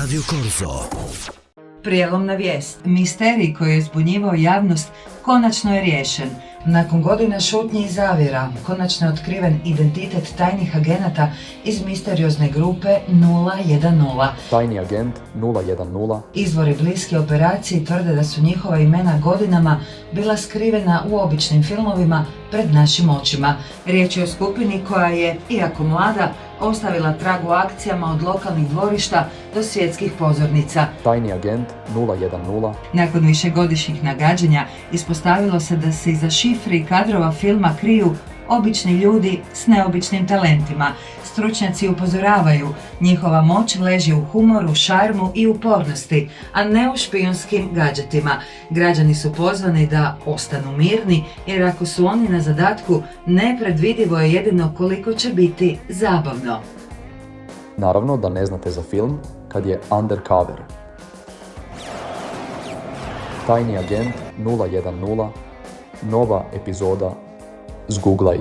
Radio Korzo. Prijelomna vijest. Misterij koji je zbunjivao javnost konačno je riješen. Nakon godina šutnji i zavjera, konačno je otkriven identitet tajnih agenata iz misteriozne grupe 010. Tajni agent 010. Izvori bliski operaciji tvrde da su njihova imena godinama bila skrivena u običnim filmovima pred našim očima. Riječ je o skupini koja je, iako mlada, ostavila trag u akcijama od lokalnih dvorišta do svjetskih pozornica. Tajni agent 010. Nakon višegodišnjih nagađanja ispostavilo se da se iza šifri i kadrova filma kriju obični ljudi s neobičnim talentima. Stručnjaci upozoravaju, njihova moć leži u humoru, šarmu i upornosti, a ne u špijunskim gadžetima. Građani su pozvani da ostanu mirni, jer ako su oni na zadatku, nepredvidivo je jedino koliko će biti zabavno. Naravno da ne znate za film kad je Undercover. Tajni agent 010. Nova epizoda. Zguglaj.